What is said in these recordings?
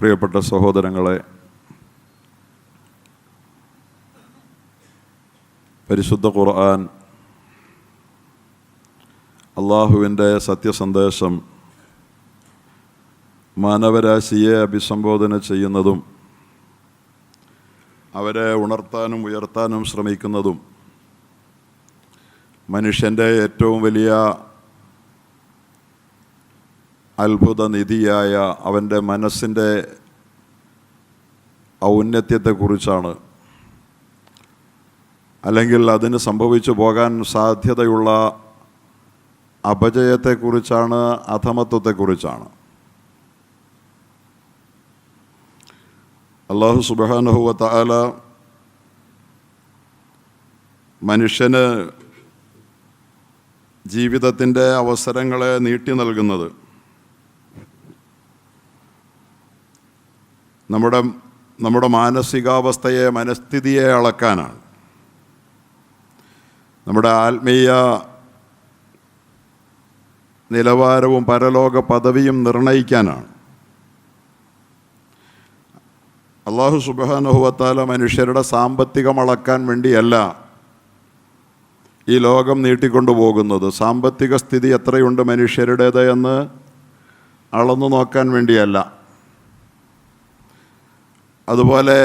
പ്രിയപ്പെട്ട സഹോദരങ്ങളെ, പരിശുദ്ധ ഖുർആൻ അള്ളാഹുവിൻ്റെ സത്യസന്ദേശം മാനവരാശിയെ അഭിസംബോധന ചെയ്യുന്നതും അവരെ ഉണർത്താനും ഉയർത്താനും ശ്രമിക്കുന്നതും മനുഷ്യൻ്റെ ഏറ്റവും വലിയ അത്ഭുത നിധിയായ അവൻ്റെ മനസ്സിൻ്റെ ഔന്നത്യത്തെക്കുറിച്ചാണ്, അല്ലെങ്കിൽ അതിന് സംഭവിച്ചു പോകാൻ സാധ്യതയുള്ള അപജയത്തെക്കുറിച്ചാണ്, അധമത്വത്തെക്കുറിച്ചാണ്. അല്ലാഹു സുബ്ഹാനഹു വ തആല മനുഷ്യന് ജീവിതത്തിൻ്റെ അവസരങ്ങളെ നീട്ടി നൽകുന്നത് നമ്മുടെ മാനസികാവസ്ഥയെ, മനസ്ഥിതിയെ അളക്കാനാണ്. നമ്മുടെ ആത്മീയ നിലവാരവും പരലോക പദവിയും നിർണയിക്കാനാണ്. അല്ലാഹു സുബ്ഹാനഹു വ തആല മനുഷ്യരുടെ സാമ്പത്തികം അളക്കാൻ വേണ്ടിയല്ല ഈ ലോകം നീട്ടിക്കൊണ്ടു പോകുന്നത്. സാമ്പത്തിക സ്ഥിതി എത്രയുണ്ട് മനുഷ്യരുടേത് എന്ന് അളന്നു നോക്കാൻ വേണ്ടിയല്ല. അതുപോലെ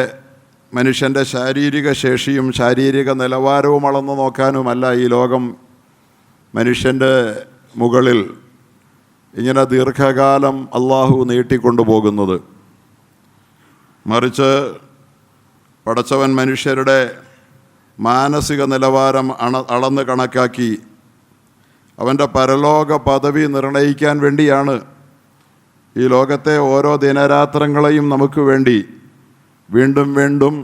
മനുഷ്യൻ്റെ ശാരീരിക ശേഷിയും ശാരീരിക നിലവാരവും അളന്നു നോക്കാനുമല്ല ഈ ലോകം മനുഷ്യൻ്റെ മുകളിൽ ഇങ്ങനെ ദീർഘകാലം അള്ളാഹു നീട്ടിക്കൊണ്ടു പോകുന്നത്. മറിച്ച് പടച്ചവൻ മനുഷ്യരുടെ മാനസിക നിലവാരം അളന്ന് കണക്കാക്കി അവൻ്റെ പരലോക പദവി നിർണയിക്കാൻ വേണ്ടിയാണ് ഈ ലോകത്തെ ഓരോ ദിനരാത്രങ്ങളെയും നമുക്ക് വേണ്ടി വീണ്ടും വീണ്ടും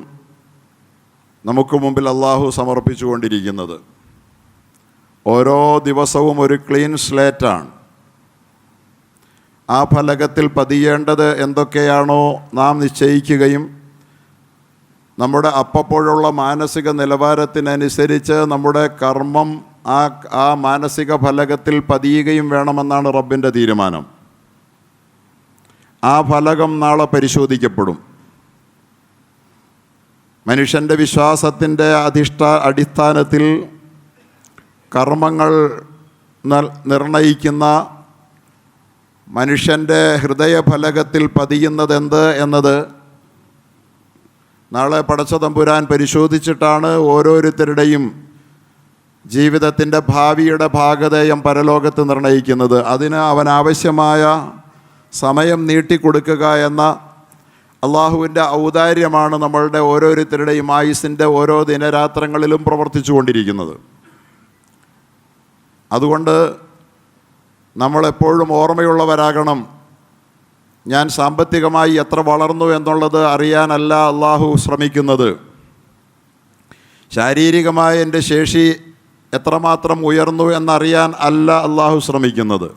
നമുക്ക് മുമ്പിൽ അള്ളാഹു സമർപ്പിച്ചു കൊണ്ടിരിക്കുന്നത്. ഓരോ ദിവസവും ഒരു ക്ലീൻ സ്ലേറ്റാണ്. ആ ഫലകത്തിൽ പതിയേണ്ടത് എന്തൊക്കെയാണോ നാം നിശ്ചയിക്കുകയും നമ്മുടെ അപ്പോഴുള്ള മാനസിക നിലവാരത്തിനനുസരിച്ച് നമ്മുടെ കർമ്മം ആ മാനസിക ഫലകത്തിൽ പതിയുകയും വേണമെന്നാണ് റബ്ബിൻ്റെ തീരുമാനം. ആ ഫലകം നാളെ പരിശോധിക്കപ്പെടും. മനുഷ്യൻ്റെ വിശ്വാസത്തിൻ്റെ അടിസ്ഥാനത്തിൽ കർമ്മങ്ങൾ നിർണയിക്കുന്ന മനുഷ്യൻ്റെ ഹൃദയഫലകത്തിൽ പതിയുന്നതെന്ത് എന്നത് നാളെ പടച്ച തമ്പുരാൻ പരിശോധിച്ചിട്ടാണ് ഓരോരുത്തരുടെയും ജീവിതത്തിൻ്റെ ഭാവിയുടെ ഭാഗധേയം പരലോകത്ത് നിർണയിക്കുന്നത്. അതിന് അവനാവശ്യമായ സമയം നീട്ടിക്കൊടുക്കുക എന്ന അള്ളാഹുവിൻ്റെ ഔദാര്യമാണ് നമ്മളുടെ ഓരോരുത്തരുടെയും ആയുസ്സിൻ്റെ ഓരോ ദിനരാത്രങ്ങളിലും പ്രവർത്തിച്ചു കൊണ്ടിരിക്കുന്നത്. അതുകൊണ്ട് നമ്മളെപ്പോഴും ഓർമ്മയുള്ളവരാകണം. ഞാൻ സാമ്പത്തികമായി എത്ര വളർന്നു എന്നുള്ളത് അറിയാനല്ല അള്ളാഹു ശ്രമിക്കുന്നത്. ശാരീരികമായ എൻ്റെ ശേഷി എത്രമാത്രം ഉയർന്നു എന്നറിയാൻ അല്ല അള്ളാഹു ശ്രമിക്കുന്നത്.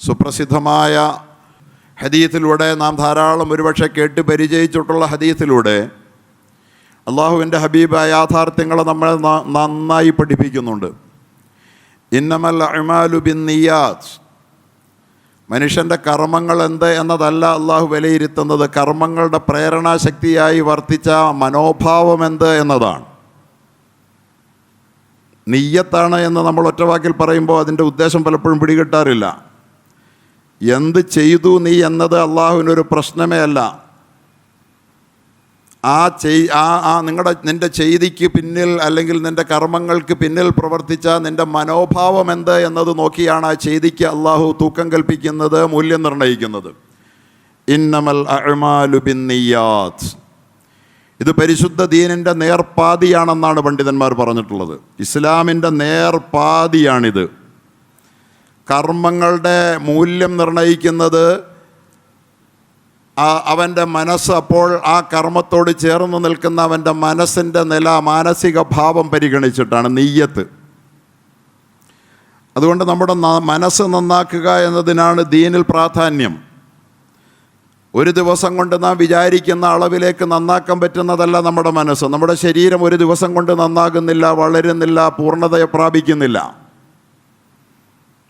സുപ്രസിദ്ധമായ ഹദീസിലൂടെ നാം ധാരാളം ഒരുപക്ഷെ കേട്ട് പരിചയിച്ചിട്ടുള്ള ഹദീസിലൂടെ അള്ളാഹുവിൻ്റെ ഹബീബായ യാഥാർത്ഥ്യങ്ങളെ നമ്മളെ നന്നായി പഠിപ്പിക്കുന്നുണ്ട്. ഇന്നമൽ അഅ്മാലു ബിന്നിയ്യാത്ത്. മനുഷ്യൻ്റെ കർമ്മങ്ങൾ എന്ത് എന്നതല്ല അള്ളാഹു വിലയിരുത്തുന്നത്, കർമ്മങ്ങളുടെ പ്രേരണാശക്തിയായി വർത്തിച്ച മനോഭാവം എന്ത് എന്നതാണ്. നിയ്യത്താണ് എന്ന് നമ്മൾ ഒറ്റവാക്കിൽ പറയുമ്പോൾ അതിൻ്റെ ഉദ്ദേശം പലപ്പോഴും പിടികിട്ടാറില്ല. എന്ത് ചെയ്തു നീ എന്നത് അള്ളാഹുവിനൊരു പ്രശ്നമേ അല്ല. നിന്റെ ചെയ്തിക്ക് പിന്നിൽ അല്ലെങ്കിൽ നിൻ്റെ കർമ്മങ്ങൾക്ക് പിന്നിൽ പ്രവർത്തിച്ച നിൻ്റെ മനോഭാവം എന്ത് എന്നത് നോക്കിയാണ് ആ ചെയ്തിക്ക് അള്ളാഹു തൂക്കം കൽപ്പിക്കുന്നത്, മൂല്യം നിർണ്ണയിക്കുന്നത്. ഇന്നമൽ അഅ്മാലു ബിന്നിയ്യാത്ത്. ഇത് പരിശുദ്ധ ദീനിൻ്റെ നേർപാതിയാണെന്നാണ് പണ്ഡിതന്മാർ പറഞ്ഞിട്ടുള്ളത്. ഇസ്ലാമിൻ്റെ നേർപാതിയാണിത്. കർമ്മങ്ങളുടെ മൂല്യം നിർണ്ണയിക്കുന്നത് അവൻ്റെ മനസ്സ്, അപ്പോൾ ആ കർമ്മത്തോട് ചേർന്ന് നിൽക്കുന്ന അവൻ്റെ മനസ്സിൻ്റെ നില, മാനസിക ഭാവം പരിഗണിച്ചിട്ടാണ് നിയ്യത്ത്. അതുകൊണ്ട് നമ്മുടെ മനസ്സ് നന്നാക്കുക എന്നതിനാണ് ദീനിൽ പ്രാധാന്യം. ഒരു ദിവസം കൊണ്ട് നാം വിചാരിക്കുന്ന അളവിലേക്ക് നന്നാക്കാൻ പറ്റുന്നതല്ല നമ്മുടെ മനസ്സ്. നമ്മുടെ ശരീരം ഒരു ദിവസം കൊണ്ട് നന്നാകുന്നില്ല, വളരുന്നില്ല, പൂർണ്ണതയെ പ്രാപിക്കുന്നില്ല.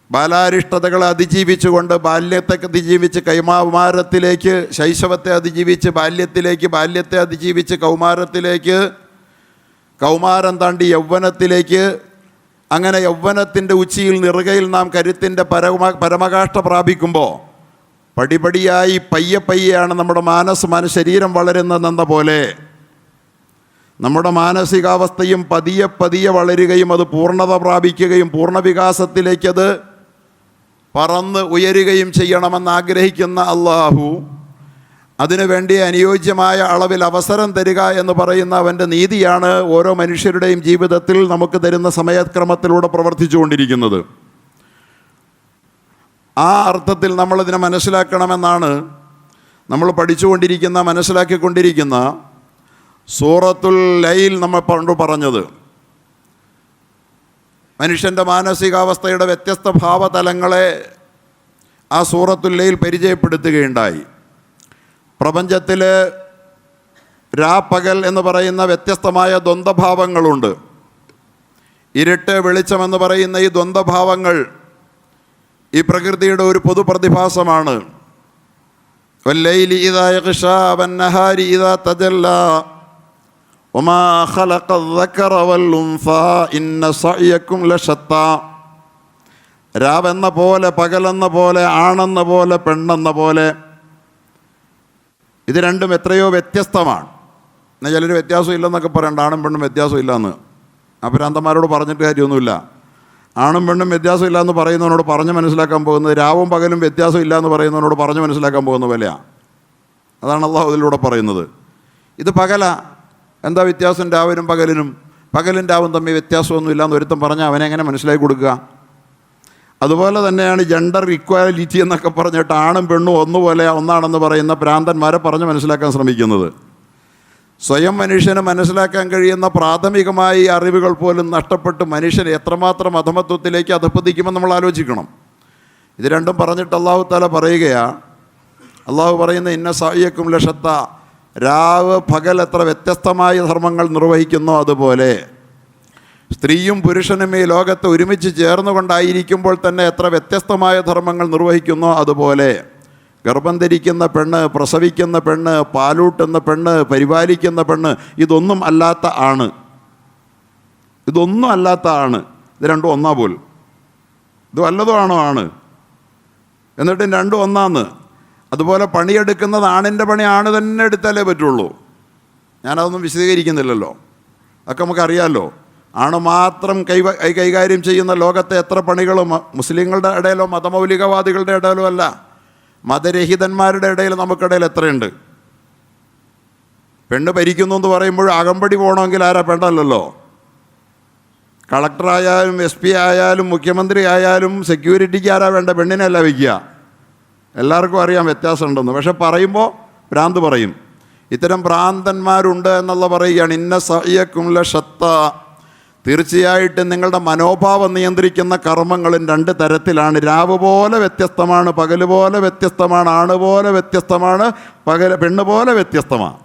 ബാലാരിഷ്ടതകളെ അതിജീവിച്ചുകൊണ്ട് ബാല്യത്തെ അതിജീവിച്ച് കൗമാരത്തിലേക്ക്, ശൈശവത്തെ അതിജീവിച്ച് ബാല്യത്തിലേക്ക്, ബാല്യത്തെ അതിജീവിച്ച് കൗമാരത്തിലേക്ക്, കൗമാരം താണ്ടി യൗവനത്തിലേക്ക്, അങ്ങനെ യൗവനത്തിൻ്റെ ഉച്ചിയിൽ നെറുകയിൽ നാം കരുത്തിൻ്റെ പരമകാഷ്ഠ പ്രാപിക്കുമ്പോൾ പടിപടിയായി പയ്യെ പയ്യെയാണ് നമ്മുടെ ശരീരം വളരുന്നതെന്ന പോലെ നമ്മുടെ മാനസികാവസ്ഥയും പതിയെ പതിയെ വളരുകയും അത് പൂർണ്ണത പ്രാപിക്കുകയും പൂർണ്ണവികാസത്തിലേക്കത് പറന്ന് ഉയരുകയും ചെയ്യണമെന്ന് ആഗ്രഹിക്കുന്ന അള്ളാഹു അതിനുവേണ്ടി അനുയോജ്യമായ അളവിൽ അവസരം തരിക എന്ന് പറയുന്ന അവൻ്റെ നീതിയാണ് ഓരോ മനുഷ്യരുടെയും ജീവിതത്തിൽ നമുക്ക് തരുന്ന സമയക്രമത്തിലൂടെ പ്രവർത്തിച്ചുകൊണ്ടിരിക്കുന്നത്. ആ അർത്ഥത്തിൽ നമ്മളതിനെ മനസ്സിലാക്കണമെന്നാണ് നമ്മൾ പഠിച്ചുകൊണ്ടിരിക്കുന്ന, മനസ്സിലാക്കിക്കൊണ്ടിരിക്കുന്ന സൂറത്തുൽ ലൈൽ നമ്മൾ പറഞ്ഞത്. മനുഷ്യൻ്റെ മാനസികാവസ്ഥയുടെ വ്യത്യസ്ത ഭാവതലങ്ങളെ ആ സൂറത്തുൽ ലൈൽ പരിചയപ്പെടുത്തുകയുണ്ടായി. പ്രപഞ്ചത്തിൽ രാപ്പകൽ എന്ന് പറയുന്ന വ്യത്യസ്തമായ ദ്വന്ദ്ഭാവങ്ങളുണ്ട്. ഇരുട്ട് വെളിച്ചമെന്ന് പറയുന്ന ഈ ദ്വന്ദ്ഭാവങ്ങൾ ഈ പ്രകൃതിയുടെ ഒരു പൊതുപ്രതിഭാസമാണ്. വല്ലൈലി ഇദാ യഗ്ശാ വന്നഹാരി ഇദാ തജല്ലാ വമാ ഖലഖദ്ദക്കറ വൽഉൻസാ ഇന്ന സഅയകും ലശത്താ. രാവെന്ന പോലെ, പകലെന്ന പോലെ, ആണെന്ന പോലെ, പെണ്ണെന്ന പോലെ, ഇത് രണ്ടും എത്രയോ വ്യത്യസ്തമാണ്. എന്നാൽ ചിലർ വ്യത്യാസം ഇല്ലെന്നൊക്കെ പറയണ്ട, ആണും പെണ്ണും വ്യത്യാസം ഇല്ലയെന്ന്. അപരാന്തന്മാരോട് പറഞ്ഞിട്ട് കാര്യമൊന്നുമില്ല. ആണും പെണ്ണും വ്യത്യാസം ഇല്ല എന്ന് പറയുന്നവനോട് പറഞ്ഞ് മനസ്സിലാക്കാൻ പോകുന്നത് രാവും പകലും വ്യത്യാസം ഇല്ല എന്ന് പറയുന്നവനോട് പറഞ്ഞ് മനസ്സിലാക്കാൻ പോകുന്ന പോലെയാണ്. അതാണ് അള്ളാഹു ഇതിലൂടെ പറയുന്നത്. ഇത് പകലാ, എന്താ വ്യത്യാസം രാവിലും പകലിനും? പകലും രാവും തമ്മിൽ വ്യത്യാസമൊന്നും ഇല്ലയെന്ന് ഒരുത്തം പറഞ്ഞാൽ അവനെ എങ്ങനെ മനസ്സിലാക്കി കൊടുക്കുക? അതുപോലെ തന്നെയാണ് ജെൻഡർ ഇക്വാലിറ്റി എന്നൊക്കെ പറഞ്ഞിട്ട് ആണും പെണ്ണും ഒന്നുപോലെ ഒന്നാണെന്ന് പറയുന്ന ഭ്രാന്തന്മാരെ പറഞ്ഞ് മനസ്സിലാക്കാൻ ശ്രമിക്കുന്നത്. സ്വയം മനുഷ്യന് മനസ്സിലാക്കാൻ കഴിയുന്ന പ്രാഥമികമായ അറിവുകൾ പോലും നഷ്ടപ്പെട്ട് മനുഷ്യൻ എത്രമാത്രം അധമത്വത്തിലേക്ക് അധപ്പതിക്കുമെന്ന് നമ്മൾ ആലോചിക്കണം. ഇത് രണ്ടും പറഞ്ഞിട്ട് അള്ളാഹു തആല പറയുകയാണ്. അള്ളാഹു പറയുന്ന ഇന്ന സഅയകും ലശത്ത, രാവ് പകൽ എത്ര വ്യത്യസ്തമായ ധർമ്മങ്ങൾ നിർവഹിക്കുന്നോ അതുപോലെ സ്ത്രീയും പുരുഷനും ഈ ലോകത്ത് ഒരുമിച്ച് ചേർന്നുകൊണ്ടായിരിക്കുമ്പോൾ തന്നെ എത്ര വ്യത്യസ്തമായ ധർമ്മങ്ങൾ നിർവഹിക്കുന്നോ അതുപോലെ ഗർഭം ധരിക്കുന്ന പെണ്ണ്, പ്രസവിക്കുന്ന പെണ്ണ്, പാലൂട്ടുന്ന പെണ്ണ്, പരിപാലിക്കുന്ന പെണ്ണ്, ഇതൊന്നും അല്ലാത്ത ആണ്. ഇതൊന്നും അല്ലാത്ത ആണ്. ഇത് രണ്ടും ഒന്നാ പോലും. ഇത് വല്ലതും ആണോ ആണ്, എന്നിട്ടും രണ്ടും ഒന്നാന്ന്. അതുപോലെ പണിയെടുക്കുന്നത് ആണിൻ്റെ പണി ആണ് തന്നെ എടുത്താലേ പറ്റുള്ളൂ. ഞാനതൊന്നും വിശദീകരിക്കുന്നില്ലല്ലോ, അതൊക്കെ നമുക്കറിയാമല്ലോ. ആണ് മാത്രം കൈകാര്യം ചെയ്യുന്ന ലോകത്തെ എത്ര പണികളും മുസ്ലിങ്ങളുടെ ഇടയിലോ മതമൗലികവാദികളുടെ ഇടയിലോ അല്ല, മതരഹിതന്മാരുടെ ഇടയിൽ നമുക്കിടയിൽ എത്രയുണ്ട്. പെണ്ണ് ഭരിക്കുന്നു എന്ന് പറയുമ്പോൾ അകമ്പടി പോകണമെങ്കിൽ ആരാ? പെണ്ണല്ലല്ലോ. കളക്ടറായാലും SP ആയാലും മുഖ്യമന്ത്രി ആയാലും സെക്യൂരിറ്റിക്ക് ആരാ വേണ്ട? പെണ്ണിനല്ല വയ്ക്കുക. എല്ലാവർക്കും അറിയാം വ്യത്യാസമുണ്ടെന്ന്. പക്ഷെ പറയുമ്പോൾ ഭ്രാന്ത് പറയും. ഇത്തരം ഭ്രാന്തന്മാരുണ്ട് എന്നുള്ള പറയുകയാണ്. ഇന്ന സഅയകും ലശത്താ, തീർച്ചയായിട്ടും നിങ്ങളുടെ മനോഭാവം നിയന്ത്രിക്കുന്ന കർമ്മങ്ങളും രണ്ട് തരത്തിലാണ്. രാവ് പോലെ വ്യത്യസ്തമാണ്, പകൽ പോലെ വ്യത്യസ്തമാണ്, ആണ് പോലെ വ്യത്യസ്തമാണ്, പെണ്ണ് പോലെ വ്യത്യസ്തമാണ്.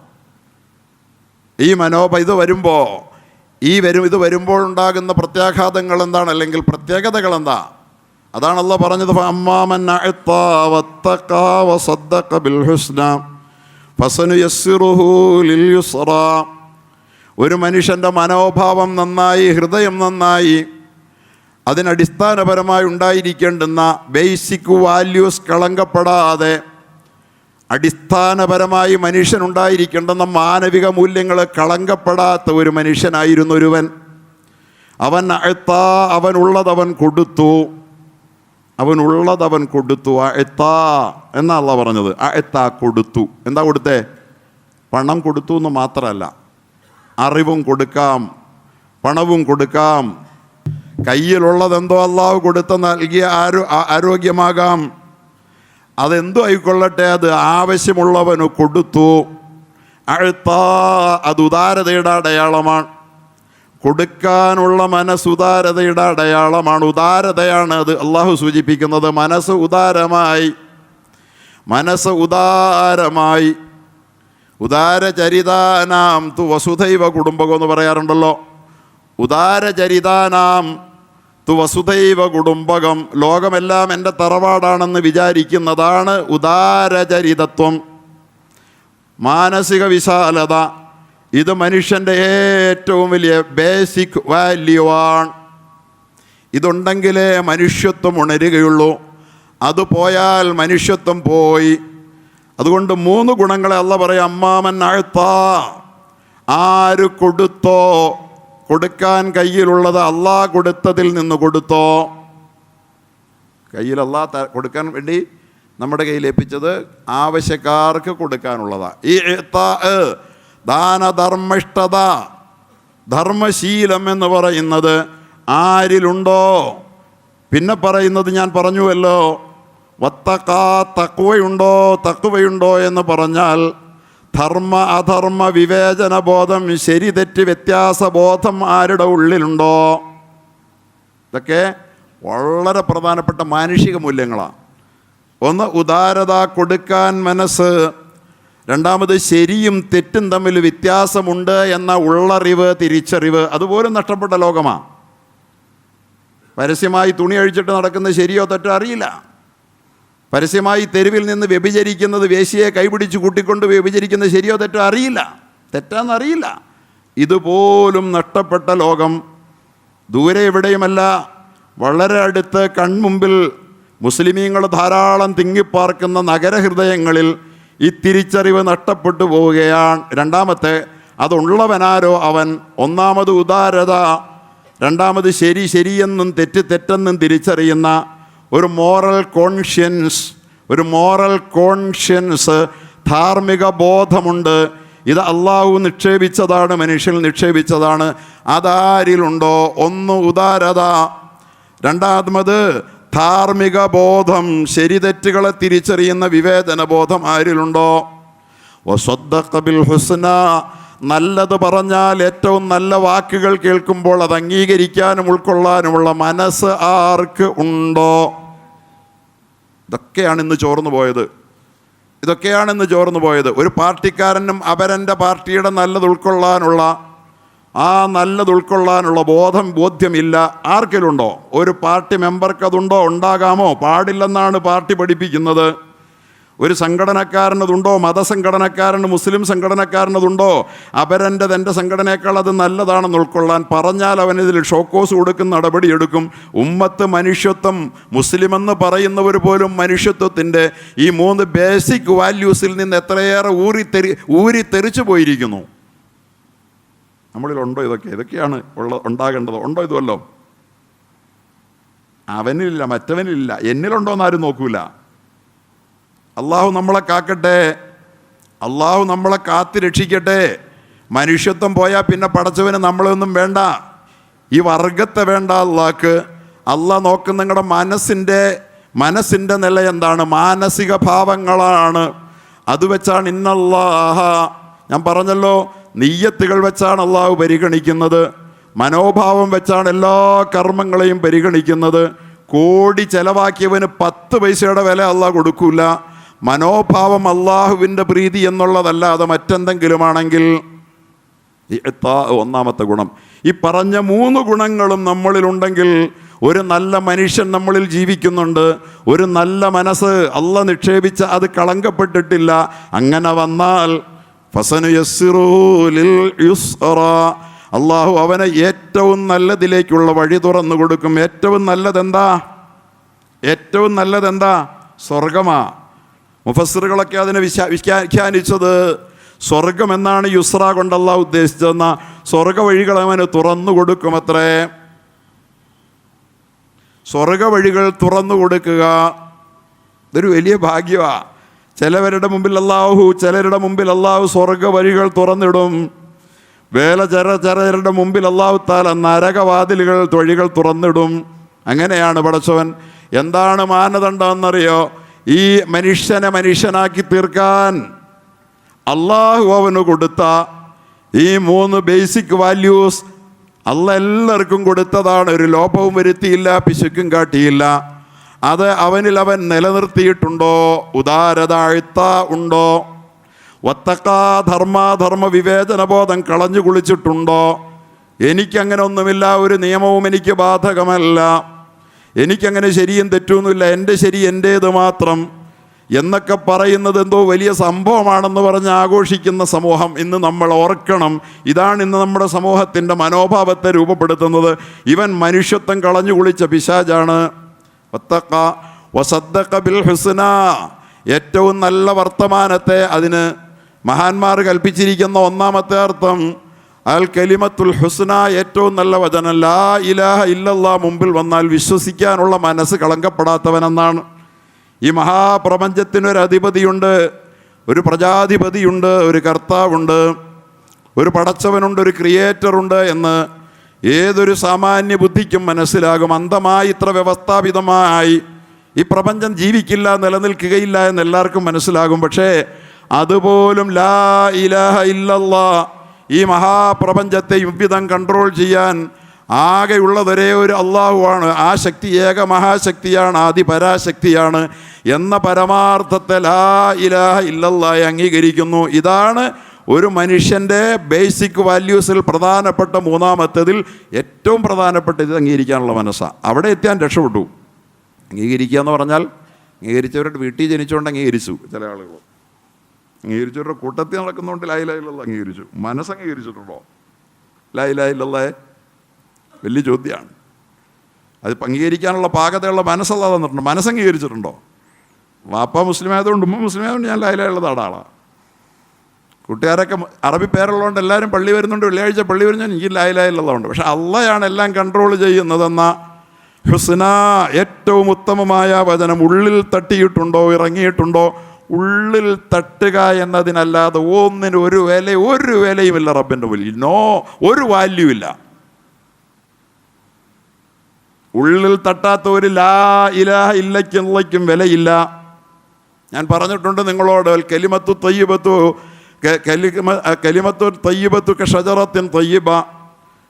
ഈ ഇത് വരുമ്പോഴുണ്ടാകുന്ന പ്രത്യാഘാതങ്ങൾ എന്താണ്, അല്ലെങ്കിൽ പ്രത്യേകതകൾ എന്താ? അതാണ് അല്ലാഹു പറഞ്ഞത്. ഫഅമ്മാമൻ അഅ്താ വത്തഖാ വസദ്ദഖ ബിൽ ഹുസ്നാ ഫസനുയസ്സിറുഹു ലിൽ യുസ്റാ. ഒരു മനുഷ്യൻ്റെ മനോഭാവം നന്നായി, ഹൃദയം നന്നായി, അതിനടിസ്ഥാനപരമായി ഉണ്ടായിരിക്കേണ്ടുന്ന ബേസിക് വാല്യൂസ് കളങ്കപ്പെടാതെ അടിസ്ഥാനപരമായി മനുഷ്യനുണ്ടായിരിക്കേണ്ടുന്ന മാനവിക മൂല്യങ്ങൾ കളങ്കപ്പെടാത്ത ഒരു മനുഷ്യനായിരുന്നു ഒരുവൻ. അവൻ അഅ്താ, അവനുള്ളതവൻ കൊടുത്തു, അവനുള്ളതവൻ കൊടുത്തു. അഅ്താ എന്നാ അല്ലാഹു പറഞ്ഞത്. അഅ്താ, കൊടുത്തു. എന്താ കൊടുത്തേ? പണം കൊടുത്തു എന്ന് മാത്രമല്ല, അറിവും കൊടുക്കാം, പണവും കൊടുക്കാം. കയ്യിലുള്ളതെന്തോ അല്ലാഹു കൊടുത്ത് നൽകിയ ആരോഗ്യമാകാം, അതെന്തോ ആയിക്കൊള്ളട്ടെ, അത് ആവശ്യമുള്ളവന് കൊടുത്തു. അഅ്താ, അത് ഉദാരതയുടെ അടയാളമാണ്. കൊടുക്കാനുള്ള മനസ്സ് ഉദാരതയുടെ അടയാളമാണ്. ഉദാരതയാണ് അത് അള്ളാഹു സൂചിപ്പിക്കുന്നത്. മനസ്സ് ഉദാരമായി ഉദാരചരിതാനാം തു വസുധൈവ കുടുംബകം എന്ന് പറയാറുണ്ടല്ലോ. ഉദാരചരിതാനാം, വസുദൈവ കുടുംബകം, ലോകമെല്ലാം എൻ്റെ തറവാടാണെന്ന് വിചാരിക്കുന്നതാണ് ഉദാരചരിതത്വം. മാനസിക വിശാലത, ഇത് മനുഷ്യൻ്റെ ഏറ്റവും വലിയ ബേസിക് വാല്യൂ ആണ്. ഇതുണ്ടെങ്കിലേ മനുഷ്യത്വം ഉണരുകയുള്ളൂ. അത് പോയാൽ മനുഷ്യത്വം പോയി. അതുകൊണ്ട് 3 ഗുണങ്ങളെ അള്ളാഹ് പറയാം. അമ്മാമൻ അഴ്ത്ത, ആര് കൊടുത്തോ, കൊടുക്കാൻ കയ്യിലുള്ളത് അള്ളാഹ് കൊടുത്തതിൽ നിന്ന് കൊടുത്തോ. കയ്യിൽ അള്ളാഹ് കൊടുക്കാൻ വേണ്ടി നമ്മുടെ കയ്യിൽ ഏൽപ്പിച്ചത് ആവശ്യക്കാർക്ക് കൊടുക്കാനുള്ളതാണ്. ഈ ദാനധർമ്മിഷ്ഠത, ധർമ്മശീലം എന്ന് പറയുന്നത് ആരിലുണ്ടോ, പിന്നെ പറയുന്നത് ഞാൻ പറഞ്ഞുവല്ലോ, തഖ്വയുണ്ടോ എന്ന് പറഞ്ഞാൽ ധർമ്മ അധർമ്മ വിവേചന ബോധം, ശരി തെറ്റ് വ്യത്യാസ ബോധം ആരുടെ ഉള്ളിലുണ്ടോ. ഇതൊക്കെ വളരെ പ്രധാനപ്പെട്ട മാനുഷിക മൂല്യങ്ങളാണ്. ഒന്ന് ഉദാരത, കൊടുക്കാൻ മനസ്സ്. രണ്ടാമത് ശരിയും തെറ്റും തമ്മിൽ വ്യത്യാസമുണ്ട് എന്ന ഉള്ളറിവ്, തിരിച്ചറിവ്. അതുപോലും നഷ്ടപ്പെട്ട ലോകമാണ്. പരസ്യമായി തുണി അഴിച്ചിട്ട് നടക്കുന്നത് ശരിയോ തെറ്റോ അറിയില്ല. പരസ്യമായി തെരുവിൽ നിന്ന് വ്യഭിചരിക്കുന്നത്, വേശ്യയെ കൈപിടിച്ച് കൂട്ടിക്കൊണ്ട് വ്യഭിചരിക്കുന്നത് ശരിയോ തെറ്റോ അറിയില്ല, തെറ്റാന്നറിയില്ല. ഇതുപോലും നഷ്ടപ്പെട്ട ലോകം. ദൂരെ എവിടെയുമല്ല, വളരെ അടുത്ത് കൺമുമ്പിൽ മുസ്ലിമീങ്ങൾ ധാരാളം തിങ്ങിപ്പാർക്കുന്ന നഗരഹൃദയങ്ങളിൽ ഈ തിരിച്ചറിവ് നഷ്ടപ്പെട്ടു പോവുകയാണ്. രണ്ടാമത്തെ, അതുള്ളവനാരോ അവൻ. ഒന്നാമത് ഉദാരത, രണ്ടാമത് ശരി ശരിയെന്നും തെറ്റ് തെറ്റെന്നും തിരിച്ചറിയുന്ന ഒരു മോറൽ കോൺഷ്യൻസ്, ധാർമ്മിക ബോധമുണ്ട്. ഇത് അള്ളാഹു നിക്ഷേപിച്ചതാണ്, മനുഷ്യൻ നിക്ഷേപിച്ചതാണ്. അതാരിലുണ്ടോ, ഒന്ന് ഉദാരത, രണ്ടാമത് ധാർമ്മിക ബോധം, ശരി തെറ്റുകളെ തിരിച്ചറിയുന്ന വിവേചന ബോധം ആരിലുണ്ടോ. വസദ്ദഖ ബിൽ ഹുസ്ന, നല്ലത് പറഞ്ഞാൽ ഏറ്റവും നല്ല വാക്കുകൾ കേൾക്കുമ്പോൾ അത് അംഗീകരിക്കാനും ഉൾക്കൊള്ളാനുമുള്ള മനസ്സ് ആർക്ക് ഉണ്ടോ. ഇതൊക്കെയാണ് ചോർന്നു പോയത്. ഒരു പാർട്ടിക്കാരനും അവരൻ്റെ പാർട്ടിയുടെ നല്ലത് ഉൾക്കൊള്ളാനുള്ള ബോധ്യമില്ല. ആർക്കെങ്കിലുണ്ടോ? ഒരു പാർട്ടി മെമ്പർക്ക് അതുണ്ടോ? ഉണ്ടാകാമോ? പാടില്ലെന്നാണ് പാർട്ടി പഠിപ്പിക്കുന്നത്. ഒരു സംഘടനക്കാരനതുണ്ടോ? മതസംഘടനക്കാരന്, മുസ്ലിം സംഘടനക്കാരനതുണ്ടോ? അപരൻ്റെ തൻ്റെ സംഘടനയേക്കാൾ അത് നല്ലതാണെന്ന് ഉൾക്കൊള്ളാൻ പറഞ്ഞാൽ അവനിതിൽ ഷോക്കോസ് കൊടുക്കുന്ന നടപടിയെടുക്കും. ഉമ്മത്ത്, മനുഷ്യത്വം, മുസ്ലിമെന്ന് പറയുന്നവർ പോലും മനുഷ്യത്വത്തിൻ്റെ ഈ 3 ബേസിക് വാല്യൂസിൽ നിന്ന് എത്രയേറെ ഊരിത്തെറിച്ചു പോയിരിക്കുന്നു. നമ്മളിലുണ്ടോ ഇതൊക്കെയാണ് ഉണ്ടാകേണ്ടത്. ഉണ്ടോ ഇതുമല്ലോ? അവനിലില്ല, മറ്റവനിലില്ല. എന്നിലുണ്ടോ എന്നാരും നോക്കൂല. അള്ളാഹു നമ്മളെ കാക്കട്ടെ, അള്ളാഹു നമ്മളെ കാത്തി രക്ഷിക്കട്ടെ. മനുഷ്യത്വം പോയാൽ പിന്നെ പടച്ചവന് നമ്മളൊന്നും വേണ്ട, ഈ വർഗത്തെ വേണ്ട അള്ളാഹ്ക്ക്. അള്ളാഹ് നോക്കുന്ന നിങ്ങളുടെ മനസ്സിൻ്റെ നില എന്താണ്? മാനസിക ഭാവങ്ങളാണ്. അത് വെച്ചാണ് ഇന്നല്ലാഹ, ഞാൻ പറഞ്ഞല്ലോ, നിയ്യത്തുകൾ വെച്ചാണ് അള്ളാഹു പരിഗണിക്കുന്നത്. മനോഭാവം വെച്ചാണ് എല്ലാ കർമ്മങ്ങളെയും പരിഗണിക്കുന്നത്. കോടി ചെലവാക്കിയവന് 10 പൈസയുടെ വില അള്ളാഹ് കൊടുക്കൂല. മനോഭാവം അള്ളാഹുവിൻ്റെ പ്രീതി എന്നുള്ളതല്ലാതെ മറ്റെന്തെങ്കിലുമാണെങ്കിൽ. ഒന്നാമത്തെ ഗുണം. ഈ പറഞ്ഞ 3 ഗുണങ്ങളും നമ്മളിലുണ്ടെങ്കിൽ ഒരു നല്ല മനുഷ്യൻ നമ്മളിൽ ജീവിക്കുന്നുണ്ട്. ഒരു നല്ല മനസ്സ് അള്ളാഹ് നിക്ഷേപിച്ച അത് കളങ്കപ്പെട്ടിട്ടില്ല. അങ്ങനെ വന്നാൽ അള്ളാഹു അവനെ ഏറ്റവും നല്ലതിലേക്കുള്ള വഴി തുറന്നു കൊടുക്കും. ഏറ്റവും നല്ലതെന്താ? സ്വർഗമാ. മുഫസ്സിറുകളൊക്കെ അതിനെ വ്യാഖ്യാനിച്ചത് സ്വർഗം എന്നാണ്. യുസ്ര കൊണ്ട് അള്ളാഹു ഉദ്ദേശിച്ചതെന്ന സ്വർഗ വഴികൾ അവന് തുറന്നു കൊടുക്കുമത്രേ. സ്വർഗ വഴികൾ തുറന്നു കൊടുക്കുക ഇതൊരു വലിയ ഭാഗ്യമാണ്. ചിലരുടെ മുമ്പിൽ അള്ളാഹു സ്വർഗ വഴികൾ തുറന്നിടും. ചിലരുടെ മുമ്പിൽ അള്ളാഹു താല നരകവാതിലുകൾ, വഴികൾ തുറന്നിടും. അങ്ങനെയാണ് പടച്ചവൻ. എന്താണ് മാനദണ്ഡം എന്നറിയോ? ഈ മനുഷ്യനെ മനുഷ്യനാക്കി തീർക്കാൻ അള്ളാഹു അവന് കൊടുത്ത ഈ 3 ബേസിക് വാല്യൂസ് അള്ളാഹ് എല്ലാവർക്കും കൊടുത്തതാണ്. ഒരു ലോപവും വരുത്തിയില്ല, പിശുക്കും കാട്ടിയില്ല. അത് അവനിൽ അവൻ നിലനിർത്തിയിട്ടുണ്ടോ? ഉദാരത, അഴ്ത്ത ഉണ്ടോ? വത്തക്ക, ധർമ്മ വിവേചന ബോധം കളഞ്ഞു കുളിച്ചിട്ടുണ്ടോ? എനിക്കങ്ങനെ ഒന്നുമില്ല, ഒരു നിയമവും എനിക്ക് ബാധകമല്ല, എനിക്കങ്ങനെ ശരിയും തെറ്റൊന്നുമില്ല, എൻ്റെ ശരി എൻ്റേത് മാത്രം എന്നൊക്കെ പറയുന്നത് എന്തോ വലിയ സംഭവമാണെന്ന് പറഞ്ഞ് ആഘോഷിക്കുന്ന സമൂഹം ഇന്ന് നമ്മൾ ഓർക്കണം. ഇതാണ് ഇന്ന് നമ്മുടെ സമൂഹത്തിൻ്റെ മനോഭാവത്തെ രൂപപ്പെടുത്തുന്നത്. ഇവൻ മനുഷ്യത്വം കളഞ്ഞു കുളിച്ച പിശാചാണ്. വത്തഖ വസദ്ദഖ ബിൽ ഹുസ്ന, ഏറ്റവും നല്ല വർത്തമാനത്തെ അതിന് മഹാന്മാർ കൽപ്പിച്ചിരിക്കുന്ന ഒന്നാമത്തെ അർത്ഥം അൽ കലിമത്തുൽ ഹുസ്ന, ഏറ്റവും നല്ല വചനം. ലാ ഇലാഹ ഇല്ലല്ലാഹ് മുമ്പിൽ വന്നാൽ വിശ്വസിക്കാനുള്ള മനസ്സ് കളങ്കപ്പെടാത്തവനെന്നാണ്. ഈ മഹാപ്രപഞ്ചത്തിനൊരു അധിപതിയുണ്ട്, ഒരു പ്രജാധിപതിയുണ്ട്, ഒരു കർത്താവുണ്ട്, ഒരു പടച്ചവനുണ്ട്, ഒരു ക്രിയേറ്ററുണ്ട് എന്ന് ഏതൊരു സാമാന്യ ബുദ്ധിക്കും മനസ്സിലാകും. അന്ധമായി ഇത്ര വ്യവസ്ഥാപിതമായി ഈ പ്രപഞ്ചം ജീവിക്കില്ല, നിലനിൽക്കുകയില്ല എന്ന് എല്ലാവർക്കും മനസ്സിലാകും. പക്ഷേ അതുപോലും ലാ ഇലാഹ ഇല്ലല്ലാഹ്, ഈ മഹാപ്രപഞ്ചത്തെ യുവ്വിധം കൺട്രോൾ ചെയ്യാൻ ആകെയുള്ളതൊരേ ഒരു അള്ളാഹുവാണ്. ആ ശക്തി ഏക മഹാശക്തിയാണ്, ആദിപരാശക്തിയാണ് എന്ന പരമാർത്ഥത്തെ ലാ ഇലാഹ ഇല്ലല്ലാഹ് അംഗീകരിക്കുന്നു. ഇതാണ് ഒരു മനുഷ്യൻ്റെ ബേസിക് വാല്യൂസിൽ പ്രധാനപ്പെട്ട മൂന്നാമത്തതിൽ ഏറ്റവും പ്രധാനപ്പെട്ട ഇത് അംഗീകരിക്കാനുള്ള മനസ്സാണ്. അവിടെ എത്തിയാൻ രക്ഷപ്പെട്ടു. അംഗീകരിക്കുക എന്ന് പറഞ്ഞാൽ അംഗീകരിച്ചവരുടെ വീട്ടിൽ ജനിച്ചുകൊണ്ട് അംഗീകരിച്ചു. ചില ആളുകൾ അംഗീകരിച്ചവരുടെ കൂട്ടത്തിൽ നടക്കുന്നതുകൊണ്ട് ലാ ഇലാഹ ഇല്ലല്ലാഹ് അംഗീകരിച്ചു. മനസ്സ് അംഗീകരിച്ചിട്ടുണ്ടോ ലാ ഇലാഹ ഇല്ലല്ലാഹ്? വലിയ ചോദ്യമാണ്. അത് അംഗീകരിക്കാനുള്ള പാകതയുള്ള മനസ്സല്ല തന്നിട്ടുണ്ട്. മനസ്സ് അംഗീകരിച്ചിട്ടുണ്ടോ? വാപ്പ മുസ്ലിം ആയതുകൊണ്ട് ഉമ്മ മുസ്ലിം ആയതുകൊണ്ട് ഞാൻ ലാ ഇലാഹ ഇല്ലല്ലാഹ് ആളാണ്. കൂട്ടുകാരൊക്കെ അറബി പേരുള്ളതുകൊണ്ട് എല്ലാവരും പള്ളി വരുന്നുണ്ട്, വെള്ളിയാഴ്ച പള്ളി വരുന്ന എനിക്ക് ലാ ഇലാഹ ഇല്ലല്ലാഹ് ഉണ്ട്. പക്ഷെ അള്ളയാണ് എല്ലാം കൺട്രോൾ ചെയ്യുന്നതെന്ന ഹുസ്ന, ഏറ്റവും ഉത്തമമായ വചനം ഉള്ളിൽ തട്ടിയിട്ടുണ്ടോ, ഇറങ്ങിയിട്ടുണ്ടോ? ഉള്ളിൽ തട്ടുക എന്നതിനല്ലാതെ ഒന്നിന് ഒരു വിലയുമില്ല റബ്ബിൻ്റെ മുന്നിൽ. ഒരു വാല്യൂ ഇല്ല. ഉള്ളിൽ തട്ടാത്ത ഒരു ലാ ഇലാഹ ഇല്ലയ്ക്കും വിലയില്ല. ഞാൻ പറഞ്ഞിട്ടുണ്ട് നിങ്ങളോട്, കലിമത്തു തയ്യിബത്തു കശജറത്തിൻ തയ്യിബ,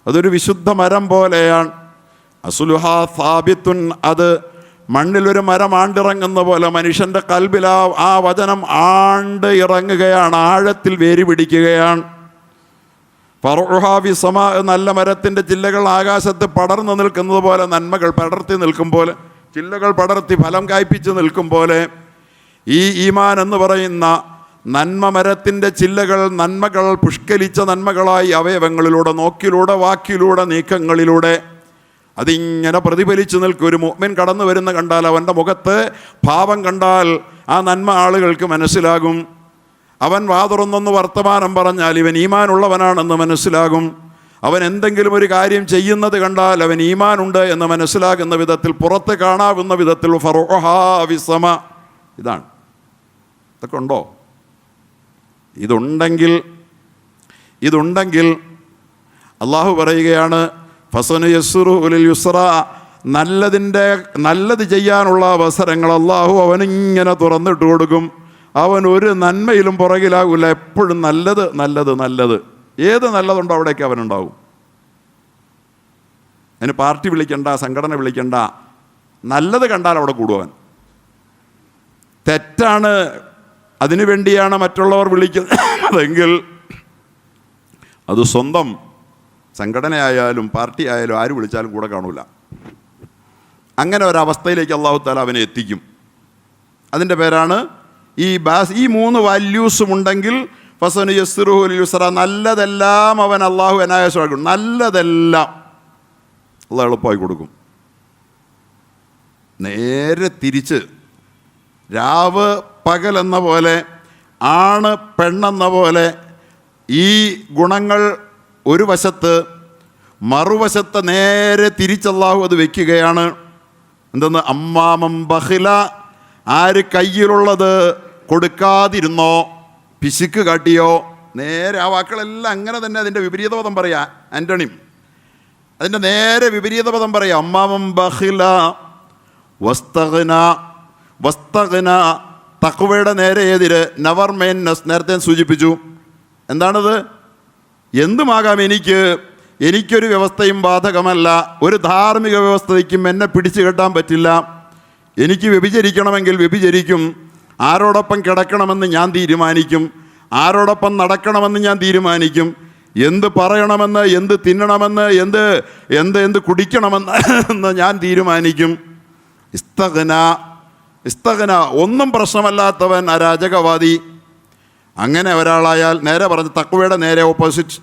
അതൊരു വിശുദ്ധ മരം പോലെയാണ്. അസ്ലുഹാ സാബിത്തുൻ, അത് മണ്ണിലൊരു മരം ആണ്ടിറങ്ങുന്ന പോലെ മനുഷ്യൻ്റെ കൽബിൽ ആ വചനം ആണ്ട് ഇറങ്ങുകയാണ്, ആഴത്തിൽ വേര് പിടിക്കുകയാണ്. ഫർഉഹാ സമ, നല്ല മരത്തിൻ്റെ ചില്ലകൾ ആകാശത്ത് പടർന്നു നിൽക്കുന്നത് പോലെ, നന്മകൾ പടർത്തി നിൽക്കും പോലെ, ചില്ലകൾ പടർത്തി ഫലം കായ്പിച്ച് നിൽക്കും പോലെ ഈ ഈമാൻ എന്ന് പറയുന്ന നന്മ മരത്തിൻ്റെ ചില്ലകൾ, നന്മകൾ പുഷ്കലിച്ച നന്മകളായി അവയവങ്ങളിലൂടെ, നോക്കിലൂടെ, വാക്കിലൂടെ, നീക്കങ്ങളിലൂടെ അതിങ്ങനെ പ്രതിഫലിച്ചു നിൽക്കും. ഒരു മുഅ്മിൻ കടന്നു വരുന്ന കണ്ടാൽ, അവൻ്റെ മുഖത്ത് ഭാവം കണ്ടാൽ ആ നന്മ ആളുകൾക്ക് മനസ്സിലാകും. അവൻ വാതുറന്നൊന്ന് വർത്തമാനം പറഞ്ഞാൽ ഇവൻ ഈമാനുള്ളവനാണെന്ന് മനസ്സിലാകും. അവൻ എന്തെങ്കിലും ഒരു കാര്യം ചെയ്യുന്നത് കണ്ടാൽ അവൻ ഈമാനുണ്ട് എന്ന് മനസ്സിലാകുന്ന വിധത്തിൽ, പുറത്ത് കാണാവുന്ന വിധത്തിൽ ഫർഉഹാ വിസമ. ഇതാണ്. ഇതൊക്കെ ഉണ്ടോ? ഇതുണ്ടെങ്കിൽ അള്ളാഹു പറയുകയാണ് ഫസനുയസ്സിറുഹു ലിൽ യുസ്ര, നല്ലത് ചെയ്യാനുള്ള അവസരങ്ങൾ അള്ളാഹു അവനിങ്ങനെ തുറന്നിട്ട് കൊടുക്കും. അവൻ ഒരു നന്മയിലും പുറകിലാകില്ല. എപ്പോഴും നല്ലത്. ഏത് നല്ലതുണ്ടോ അവിടേക്ക് അവനുണ്ടാവും. അതിന് പാർട്ടി വിളിക്കണ്ട, സംഘടന വിളിക്കണ്ട, നല്ലത് കണ്ടാൽ അവിടെ കൂടുവൻ. തെറ്റാണ്, അതിനു വേണ്ടിയാണ് മറ്റുള്ളവർ വിളിക്കുന്നതെങ്കിൽ അത് സ്വന്തം സംഘടനയായാലും പാർട്ടി ആയാലും ആര് വിളിച്ചാലും കൂടെ കാണൂല. അങ്ങനെ ഒരവസ്ഥയിലേക്ക് അള്ളാഹു തആല അവനെ എത്തിക്കും. അതിൻ്റെ പേരാണ് ഈ മൂന്ന് വാല്യൂസും ഉണ്ടെങ്കിൽ ഫസനുയസ്സിറുഹു ലിൽ യുസ്ര, നല്ലതെല്ലാം അവൻ അള്ളാഹു അനായാസമാക്കും. നല്ലതെല്ലാം അള്ളാഹു എളുപ്പമായി കൊടുക്കും. നേരെ തിരിച്ച് രാവ് പകൽ എന്ന പോലെ, ആണ് പെണ്ണെന്ന പോലെ ഈ ഗുണങ്ങൾ ഒരു വശത്ത്, മറുവശത്ത് നേരെ തിരിച്ചല്ലാഹു അത് വയ്ക്കുകയാണ്. എന്തെന്ന്? അമ്മാമം ബഖില, ആര് കയ്യിലുള്ളത് കൊടുക്കാതിരുന്നോ, പിശുക്ക് കാട്ടിയോ, നേരെ ആ വാക്കുകളെല്ലാം അങ്ങനെ തന്നെ. അതിൻ്റെ വിപരീത പദം പറയാം ആൻ്റണിം, അതിൻ്റെ നേരെ വിപരീത പദം പറയാം. അമ്മാമം ബഖില വസ്തഗ്ന, തഖ്വയുടെ നേരെ എതിര് നവർ മെയിൻനെസ്. നേരത്തെ സൂചിപ്പിച്ചു. എന്താണത്? എന്തുമാകാം, എനിക്കൊരു വ്യവസ്ഥയും ബാധകമല്ല. ഒരു ധാർമ്മിക വ്യവസ്ഥയ്ക്കും എന്നെ പിടിച്ചു കെട്ടാൻ പറ്റില്ല. എനിക്ക് വ്യഭിചരിക്കണമെങ്കിൽ വ്യഭിചരിക്കും. ആരോടൊപ്പം കിടക്കണമെന്ന് ഞാൻ തീരുമാനിക്കും. ആരോടൊപ്പം നടക്കണമെന്ന് ഞാൻ തീരുമാനിക്കും. എന്ത് പറയണമെന്ന്, എന്ത് തിന്നണമെന്ന്, എന്ത് കുടിക്കണമെന്ന് ഞാൻ തീരുമാനിക്കും. ഇസ്തഗ്ന ഒന്നും പ്രശ്നമല്ലാത്തവൻ അരാജകവാദി. അങ്ങനെ ഒരാളായാൽ നേരെ പറഞ്ഞ് തഖ്വയുടെ നേരെ ഓപ്പോസിറ്റ്.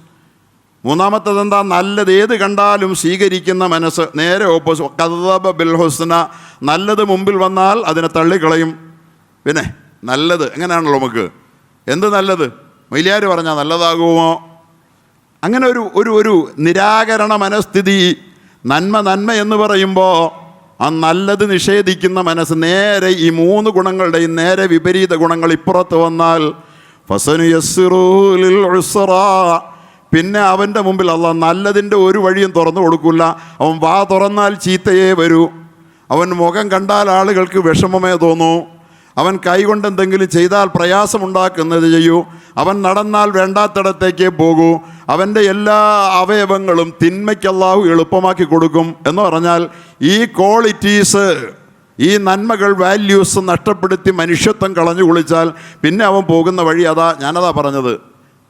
മൂന്നാമത്തതെന്താ? നല്ലത് ഏത് കണ്ടാലും സ്വീകരിക്കുന്ന മനസ്സ്, നേരെ ഓപ്പോസിറ്റ്. കദ്ദബ ബിൽ ഹുസ്ന, നല്ലത് മുമ്പിൽ വന്നാൽ അതിനെ തള്ളിക്കളയും. പിന്നെ നല്ലത് എങ്ങനെയാണല്ലോ നമുക്ക്, എന്ത് നല്ലത് മൊയ്ലിയാർ പറഞ്ഞാൽ നല്ലതാകുമോ? അങ്ങനെ ഒരു നിരാകരണ മനസ്ഥിതി. നന്മ എന്ന് പറയുമ്പോൾ ആ നല്ലത് നിഷേധിക്കുന്ന മനസ്സ് നേരെ ഈ 3 ഗുണങ്ങളുടെയും നേരെ വിപരീത ഗുണങ്ങൾ ഇപ്പുറത്ത് വന്നാൽ ഫസനുയസ്സിറുലിൽ ഉസ്റാ, പിന്നെ അവൻ്റെ മുമ്പിൽ അല്ലാഹ് നല്ലതിൻ്റെ ഒരു വഴിയും തുറന്നു കൊടുക്കില്ല. അവൻ വാ തുറന്നാൽ ചീത്തയേ വരൂ. അവൻ മുഖം കണ്ടാൽ ആളുകൾക്ക് വിഷമമേ തോന്നൂ. അവൻ കൈകൊണ്ട് എന്തെങ്കിലും ചെയ്താൽ പ്രയാസമുണ്ടാക്കുന്നത് ചെയ്യൂ. അവൻ നടന്നാൽ വേണ്ടാത്തിടത്തേക്കേ പോകൂ. അവൻ്റെ എല്ലാ അവയവങ്ങളും തിന്മയ്ക്ക് അല്ലാഹു എളുപ്പമാക്കി കൊടുക്കും. എന്ന് പറഞ്ഞാൽ ഈ ക്വാളിറ്റീസ്, ഈ നന്മകൾ, വാല്യൂസ് നഷ്ടപ്പെടുത്തി മനുഷ്യത്വം കളഞ്ഞു കുളിച്ചാൽ പിന്നെ അവൻ പോകുന്ന വഴി ഞാനതാ പറഞ്ഞത്.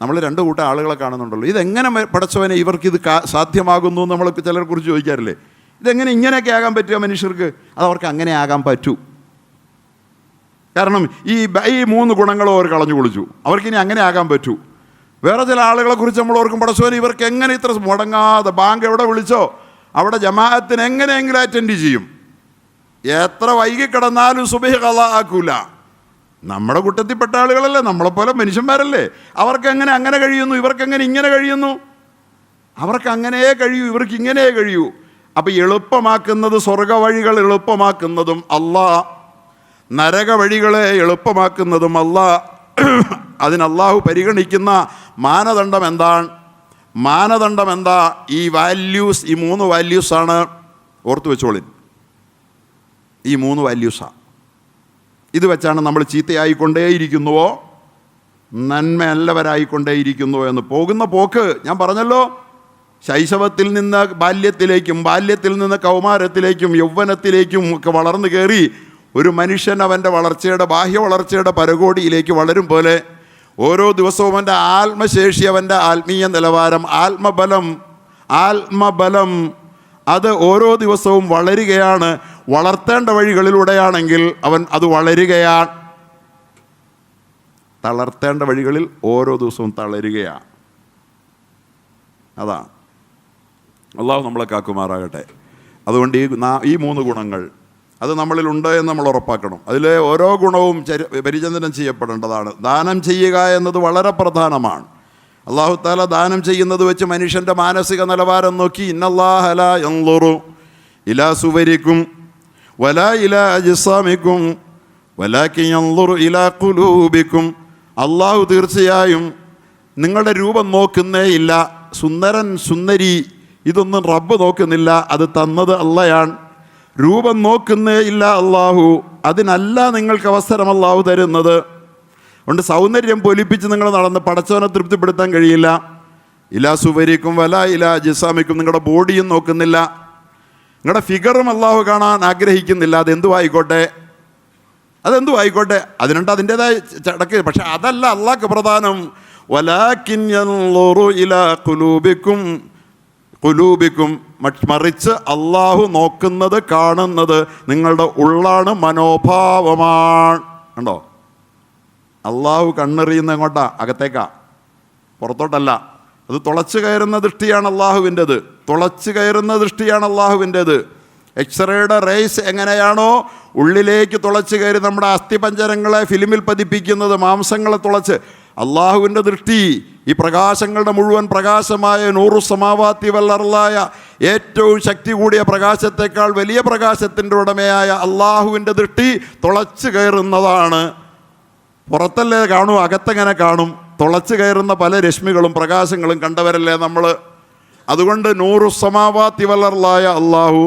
നമ്മൾ 2 കൂട്ടം ആളുകളെ കാണുന്നുണ്ടല്ലോ. ഇതെങ്ങനെ പടച്ചവനെ ഇവർക്കിത് സാധ്യമാകുന്നു എന്ന് നമ്മൾക്ക് ചിലരെ കുറിച്ച് ചോദിക്കാറില്ലേ? ഇതെങ്ങനെ ഇങ്ങനെയൊക്കെ ആകാൻ പറ്റുക മനുഷ്യർക്ക്? അതവർക്ക് അങ്ങനെ ആകാൻ പറ്റൂ. കാരണം ഈ 3 ഗുണങ്ങളും അവർ കളഞ്ഞു കുളിച്ചു. അവർക്കിനി അങ്ങനെ ആകാൻ പറ്റൂ. വേറെ ചില ആളുകളെ കുറിച്ച് നമ്മൾ ഓർക്കും, പടച്ചവനെ ഇവർക്ക് എങ്ങനെ ഇത്ര മുടങ്ങാതെ ബാങ്ക് എവിടെ വിളിച്ചോ അവിടെ ജമാഅത്തിന് എങ്ങനെയെങ്കിലും അറ്റൻഡ് ചെയ്യും. എത്ര വൈകി കിടന്നാലും സുബഹി ഖളാ ആക്കൂല. നമ്മുടെ കൂട്ടത്തിൽപ്പെട്ട ആളുകളല്ലേ, നമ്മളെപ്പോലെ മനുഷ്യന്മാരല്ലേ. അവർക്കെങ്ങനെ അങ്ങനെ കഴിയുന്നു, ഇവർക്കെങ്ങനെ ഇങ്ങനെ കഴിയുന്നു? അവർക്ക് അങ്ങനെ കഴിയൂ, ഇവർക്ക് ഇങ്ങനെ കഴിയൂ. അപ്പം എളുപ്പമാക്കുന്നത്, സ്വർഗ വഴികൾ എളുപ്പമാക്കുന്നതും അല്ലാഹ്, നരക വഴികളെ എളുപ്പമാക്കുന്നതും അല്ലാഹ്. അതിന് അല്ലാഹു പരിഗണിക്കുന്ന മാനദണ്ഡം എന്താ? ഈ വാല്യൂസ്, ഈ 3 വാല്യൂസാണ്. ഓർത്തു വെച്ചോളിൻ, ഈ 3 വാല്യൂസാണ്. ഇത് വെച്ചാണ് നമ്മൾ ചീത്തയായിക്കൊണ്ടേയിരിക്കുന്നുവോ നന്മയല്ലവരായിക്കൊണ്ടേയിരിക്കുന്നുവോ എന്ന് പോകുന്ന പോക്ക്. ഞാൻ പറഞ്ഞല്ലോ, ശൈശവത്തിൽ നിന്ന് ബാല്യത്തിലേക്കും, ബാല്യത്തിൽ നിന്ന് കൗമാരത്തിലേക്കും, യൗവനത്തിലേക്കും ഒക്കെ വളർന്നു കയറി ഒരു മനുഷ്യൻ അവൻ്റെ വളർച്ചയുടെ, ബാഹ്യ വളർച്ചയുടെ പരകോടിയിലേക്ക് വളരും പോലെ ഓരോ ദിവസവും അവൻ്റെ ആത്മശേഷി, അവൻ്റെ ആത്മീയ നിലവാരം, ആത്മബലം അത് ഓരോ ദിവസവും വളരുകയാണ്. വളർത്തേണ്ട വഴികളിലൂടെയാണെങ്കിൽ അവൻ അത് വളരുകയാണ്. തളർത്തേണ്ട വഴികളിൽ ഓരോ ദിവസവും തളരുകയാണ്. അതാണ്. അല്ലാഹു നമ്മളെ കാക്കുമാറാകട്ടെ. അതുകൊണ്ട് ഈ 3 ഗുണങ്ങൾ അത് നമ്മളിലുണ്ട് എന്ന് നമ്മൾ ഉറപ്പാക്കണം. അതിലെ ഓരോ ഗുണവും പരിചിന്തനം ചെയ്യപ്പെടേണ്ടതാണ്. ദാനം ചെയ്യുക എന്നത് വളരെ പ്രധാനമാണ്. അല്ലാഹു തആല ദാനം ചെയ്യുന്നത് വെച്ച് മനുഷ്യൻ്റെ മാനസിക നിലവാരം നോക്കി, ഇന്നല്ലാഹ ലാ യൻളുറു ഇലാ സുവരിക്കും വലാ ഇലാ അജ്സാമിക്കും വലാകിൻ യൻളുറു ഇലാ ഖുലൂബിക്കും. അല്ലാഹു തീർച്ചയായും നിങ്ങളുടെ രൂപം നോക്കുന്നേ ഇല്ല. സുന്ദരൻ, സുന്ദരി, ഇതൊന്നും റബ്ബ് നോക്കുന്നില്ല. അത് തന്നത് അള്ളയാണ്. രൂപം നോക്കുന്നേ ഇല്ല അല്ലാഹു. അതിനല്ല നിങ്ങൾക്ക് അവസരം അല്ലാഹു തരുന്നത്. അതുകൊണ്ട് സൗന്ദര്യം പൊലിപ്പിച്ച് നിങ്ങൾ നടന്ന് പടച്ചവനെ തൃപ്തിപ്പെടുത്താൻ കഴിയില്ല. ഇലാ സുവരിക്കും വലാ ഇലാ ജിസാമിക്കും. നിങ്ങളുടെ ബോഡിയും നോക്കുന്നില്ല, നിങ്ങളുടെ ഫിഗറും അല്ലാഹു കാണാൻ ആഗ്രഹിക്കുന്നില്ല. അതെന്തും ആയിക്കോട്ടെ, അതിനുണ്ട് അതിൻ്റെതായ ചടക്ക്. പക്ഷെ അതല്ല അല്ലാഹ്ക്ക് പ്രധാനം. വലാകിൻ യൻളുറു ഇലാ ഖുലൂബിക്കും, മറിച്ച് അല്ലാഹു നോക്കുന്നത്, കാണുന്നത് നിങ്ങളുടെ ഉള്ളാണ്, മനോഭാവമാണ്. കണ്ടോ? അല്ലാഹു കണ്ണെറിയുന്ന എങ്ങോട്ടാ? അകത്തേക്കാ, പുറത്തോട്ടല്ല. അത് തുളച്ചു കയറുന്ന ദൃഷ്ടിയാണ് അല്ലാഹുവിൻ്റെത്. എക്സ്റേയുടെ റേസ് എങ്ങനെയാണോ ഉള്ളിലേക്ക് തുളച്ചു കയറി നമ്മുടെ അസ്ഥിപഞ്ജരങ്ങളെ ഫിലിമിൽ പതിപ്പിക്കുന്നത്, മാംസങ്ങളെ തുളച്ച്, അള്ളാഹുവിൻ്റെ ദൃഷ്ടി ഈ പ്രകാശങ്ങളുടെ മുഴുവൻ പ്രകാശമായ നൂറു സമാവാത്തി വല്ലർലായ ഏറ്റവും ശക്തി കൂടിയ പ്രകാശത്തെക്കാൾ വലിയ പ്രകാശത്തിൻ്റെ ഉടമയായ അള്ളാഹുവിൻ്റെ ദൃഷ്ടി തുളച്ചു കയറുന്നതാണ്. പുറത്തല്ലേ കാണൂ, അകത്തെങ്ങനെ കാണും? തുളച്ചു കയറുന്ന പല രശ്മികളും പ്രകാശങ്ങളും കണ്ടവരല്ലേ നമ്മൾ. അതുകൊണ്ട് നൂറു സമാവാത്തി വല്ലർലായ അള്ളാഹു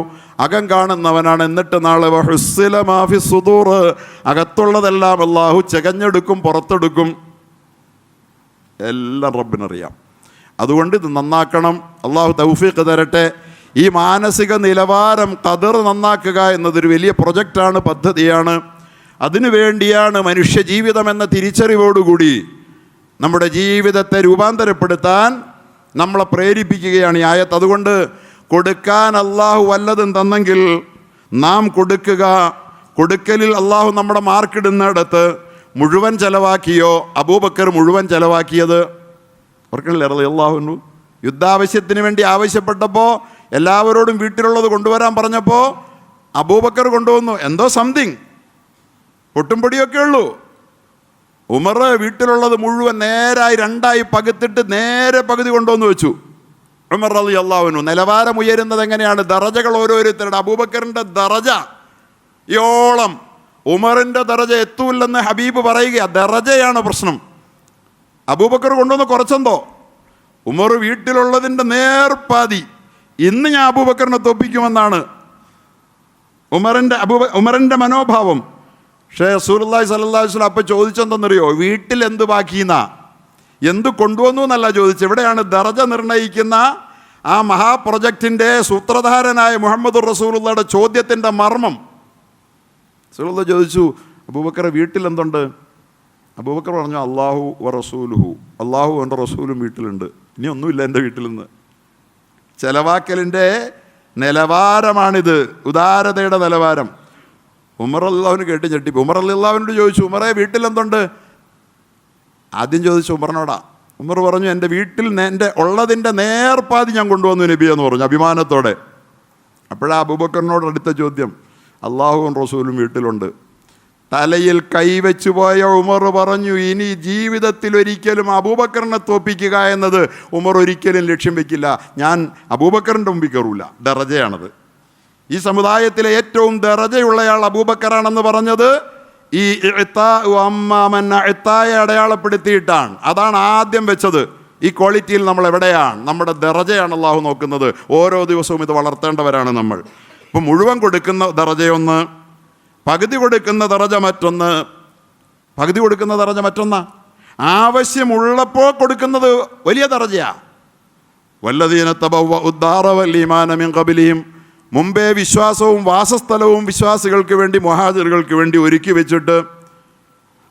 അകം കാണുന്നവനാണ്. എന്നിട്ട് നാളെ വഹുസ്സില മാഫി സുദൂർ, അകത്തുള്ളതെല്ലാം അള്ളാഹു ചെകഞ്ഞെടുക്കും, പുറത്തെടുക്കും. എല്ലാം റബ്ബിനറിയാം. അതുകൊണ്ട് ഇത് നന്നാക്കണം. അള്ളാഹു തൗഫീഖ് തരട്ടെ. ഈ മാനസിക നിലവാരം ഖദർ നന്നാക്കുക എന്നതൊരു വലിയ പ്രൊജക്റ്റാണ്, പദ്ധതിയാണ്. അതിനു വേണ്ടിയാണ് മനുഷ്യ ജീവിതം എന്ന തിരിച്ചറിവോടുകൂടി നമ്മുടെ ജീവിതത്തെ രൂപാന്തരപ്പെടുത്താൻ നമ്മളെ പ്രേരിപ്പിക്കുകയാണ് ഈ ആയത്ത്. അതുകൊണ്ട് കൊടുക്കാൻ അള്ളാഹു വല്ലതും തന്നെങ്കിൽ നാം കൊടുക്കുക. കൊടുക്കലിൽ അള്ളാഹു നമ്മുടെ മാർക്കിടുന്നിടത്ത് മുഴുവൻ ചെലവാക്കിയോ? അബൂബക്കർ മുഴുവൻ ചെലവാക്കിയത് അവർക്കല്ലേ റളിയല്ലാഹു. യുദ്ധാവശ്യത്തിന് വേണ്ടി ആവശ്യപ്പെട്ടപ്പോൾ എല്ലാവരോടും വീട്ടിലുള്ളത് കൊണ്ടുവരാൻ പറഞ്ഞപ്പോൾ അബൂബക്കർ കൊണ്ടുവന്നു എന്തോ സംതിങ്, പൊട്ടുംപൊടിയൊക്കെ ഉള്ളൂ. ഉമർ വീട്ടിലുള്ളത് മുഴുവൻ നേരായി രണ്ടായി പകുത്തിട്ട് നേരെ പകുതി കൊണ്ടുവന്ന് വെച്ചു. ഉമർ റളിയല്ലാഹു അൻഹു. നിലവാരം ഉയരുന്നത് എങ്ങനെയാണ്? ദറജകൾ ഓരോരുത്തരുടെ. അബൂബക്കറിൻ്റെ ദറജ യോളം ഉമറിൻ്റെ ദറജ എത്തൂല്ലെന്ന് ഹബീബ് പറയുക. ദറജയാണ് പ്രശ്നം. അബൂബക്കർ കൊണ്ടുവന്ന് കുറച്ചെന്തോ, ഉമർ വീട്ടിലുള്ളതിൻ്റെ നേർപ്പാതി. ഇന്ന് ഞാൻ അബൂബക്കറിനെ തോപ്പിക്കുമെന്നാണ് ഉമറിൻ്റെ മനോഭാവം. പക്ഷേ റസൂലുള്ളാഹി സ്വല്ലല്ലാഹു അലൈഹി വസല്ലം അപ്പോൾ ചോദിച്ചെന്തെന്നറിയോ? വീട്ടിൽ എന്ത് ബാക്കിയെന്നാ, എന്ത് കൊണ്ടുവന്നു എന്നല്ല ചോദിച്ചു. എവിടെയാണ് ദറജ നിർണ്ണയിക്കുന്ന ആ മഹാപ്രൊജക്റ്റിൻ്റെ സൂത്രധാരനായ മുഹമ്മദുർ റസൂലുള്ളാഹിയുടെ ചോദ്യത്തിൻ്റെ മർമ്മം. റസൂലുള്ളാഹി ചോദിച്ചു, അബൂബക്കർ വീട്ടിൽ എന്തുണ്ട്? അബൂബക്കർ പറഞ്ഞു, അല്ലാഹു വ റസൂലുഹു, അള്ളാഹു എൻ്റെ റസൂലും വീട്ടിലുണ്ട്, ഇനി ഒന്നുമില്ല എൻ്റെ വീട്ടിൽ നിന്ന്. ചെലവാക്കലിൻ്റെ നിലവാരമാണിത്, ഉദാരതയുടെ നിലവാരം. ഉമർ റളിയല്ലാഹുവിന് കേട്ട് ഞെട്ടിപ്പോ. ഉമർ റളിയല്ലാഹുവിനോട് ചോദിച്ചു, ഉമറേ വീട്ടിൽ എന്തുണ്ട്? ആദ്യം ചോദിച്ചു ഉമറിനോടാ. ഉമർ പറഞ്ഞു, എൻ്റെ വീട്ടിൽ എൻ്റെ ഉള്ളതിൻ്റെ നേർപ്പാതി ഞാൻ കൊണ്ടുവന്നു നബി എന്ന് പറഞ്ഞു അഭിമാനത്തോടെ. അപ്പോഴാ അബൂബക്കറിനോട് അടുത്ത ചോദ്യം, അള്ളാഹുവും റസൂലും വീട്ടിലുണ്ട്. തലയിൽ കൈവച്ചു പോയ ഉമർ പറഞ്ഞു, ഇനി ജീവിതത്തിൽ ഒരിക്കലും അബൂബക്കറിനെ തോപ്പിക്കുക എന്നത് ഉമർ ഒരിക്കലും ലക്ഷ്യം വെക്കില്ല. ഞാൻ അബൂബക്കറിൻ്റെ മുമ്പിൽ കയറൂല. ദറജയാണത്. ഈ സമുദായത്തിലെ ഏറ്റവും ദറജയുള്ളയാൾ അബൂബക്കറാണെന്ന് പറഞ്ഞത് ഈ ഇത്തായെ അടയാളപ്പെടുത്തിയിട്ടാണ്. അതാണ് ആദ്യം വെച്ചത്. ഈ ക്വാളിറ്റിയിൽ നമ്മൾ എവിടെയാണ്? നമ്മുടെ ദറജയാണ് അള്ളാഹു നോക്കുന്നത്. ഓരോ ദിവസവും ഇത് വളർത്തേണ്ടവരാണ് നമ്മൾ. ഇപ്പം മുഴുവൻ കൊടുക്കുന്ന ദറജയൊന്ന്, പകുതി കൊടുക്കുന്ന ദറജ മറ്റൊന്ന്. പകുതി കൊടുക്കുന്ന ദറജ മറ്റൊന്നാ. ആവശ്യമുള്ളപ്പോൾ കൊടുക്കുന്നത് വലിയ ദറജയാണ്. വല്ലദീന തബവ്വഉ ദാറ വൽ ഈമാന മിൻ ഖബ്ലിഹിം, മുമ്പേ വിശ്വാസവും വാസസ്ഥലവും വിശ്വാസികൾക്ക് വേണ്ടി മുഹാജിറുകൾക്ക് വേണ്ടി ഒരുക്കി വെച്ചിട്ട്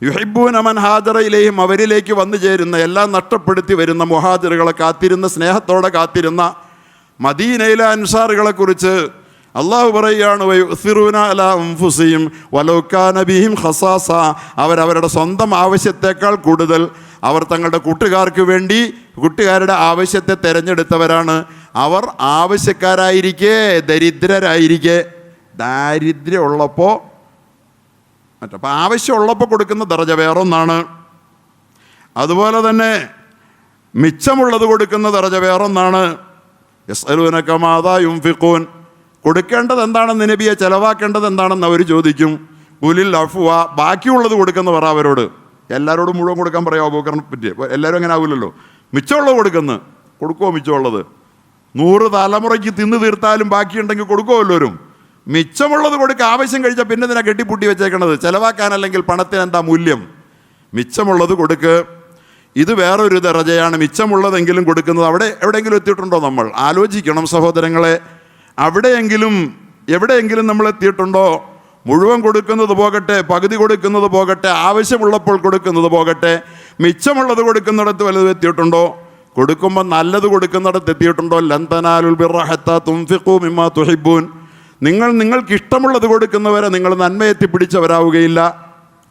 യുഹിബ്ബൂന മൻ ഹാജറ ഇലൈഹിം, അവരിലേക്ക് വന്നു ചേരുന്ന, എല്ലാം നഷ്ടപ്പെടുത്തി വരുന്ന മുഹാജിറുകളെ കാത്തിരുന്ന, സ്നേഹത്തോടെ കാത്തിരുന്ന മദീനയിലെ അൻസാറുകളെക്കുറിച്ച് അള്ളാഹു പറയുകയാണ്, വയുസിറൂന അലാ അൻഫുസിഹിം വലൗ കാന ബിഹിം ഖസാസ, അവരവരുടെ സ്വന്തം ആവശ്യത്തേക്കാൾ കൂടുതൽ അവർ തങ്ങളുടെ കൂട്ടുകാരുടെ ആവശ്യത്തെ തിരഞ്ഞെടുത്തവരാണ്. അവർ ആവശ്യക്കാരായിരിക്കെ, ദരിദ്രരായിരിക്കെ, ദാരിദ്ര്യമുള്ളപ്പോൾ മറ്റപ്പോൾ ആവശ്യമുള്ളപ്പോൾ കൊടുക്കുന്ന ദറജ വേറൊന്നാണ്. അതുപോലെ തന്നെ മിച്ചമുള്ളത് കൊടുക്കുന്ന ദറജ വേറൊന്നാണ്. യസ്അലൂനക മാദാ യുൻഫിഖൂൻ, കൊടുക്കേണ്ടത് എന്താണെന്ന് നബിയെ, ചെലവാക്കേണ്ടത് എന്താണെന്ന് അവർ ചോദിക്കും. ഉലിൽ അഫ്വ, ബാക്കിയുള്ളത് കൊടുക്കുന്ന പറ അവരോട്. എല്ലാവരോടും മുഴുവൻ കൊടുക്കാൻ പറയാം അബൂബക്കറിനെ പറ്റി. എല്ലാവരും അങ്ങനെ ആവില്ലല്ലോ. മിച്ചമുള്ളത് കൊടുക്കുമോ? മിച്ചമുള്ളത് 100 തലമുറയ്ക്ക് തിന്നു തീർത്താലും ബാക്കിയുണ്ടെങ്കിൽ കൊടുക്കുമോ എല്ലാവരും? മിച്ചമുള്ളത് കൊടുക്കുക. ആവശ്യം കഴിച്ചാൽ പിന്നെ ഇതിനെ കെട്ടിപ്പൂട്ടി വെച്ചേക്കണത്. ചിലവാക്കാനല്ലെങ്കിൽ പണത്തിന് എന്താ മൂല്യം? മിച്ചമുള്ളത് കൊടുക്ക്. ഇത് വേറൊരു ദറജയാണ്. മിച്ചമുള്ളതെങ്കിലും കൊടുക്കുന്നത്. അവിടെ എവിടെയെങ്കിലും എത്തിയിട്ടുണ്ടോ? നമ്മൾ ആലോചിക്കണം സഹോദരങ്ങളെ. എവിടെയെങ്കിലും നമ്മൾ എത്തിയിട്ടുണ്ടോ? മുഴുവൻ കൊടുക്കുന്നത് പോകട്ടെ, പകുതി കൊടുക്കുന്നത് പോകട്ടെ, ആവശ്യമുള്ളപ്പോൾ കൊടുക്കുന്നത് പോകട്ടെ, മിച്ചമുള്ളത് കൊടുക്കുന്നിടത്ത് വലുത് എത്തിയിട്ടുണ്ടോ? കൊടുക്കുമ്പോൾ നല്ലത് കൊടുക്കുന്നിടത്ത് എത്തിയിട്ടുണ്ടോ? ലൻ തനാലുൽ ബിർറ ഹത്താ തുൻഫിഖൂ മിമ്മാ തുഹിബ്ബൂൻ, നിങ്ങൾക്ക് ഇഷ്ടമുള്ളത് കൊടുക്കുന്നവരെ നിങ്ങൾ നന്മ എത്തിപ്പിടിച്ചവരാവുകയില്ല.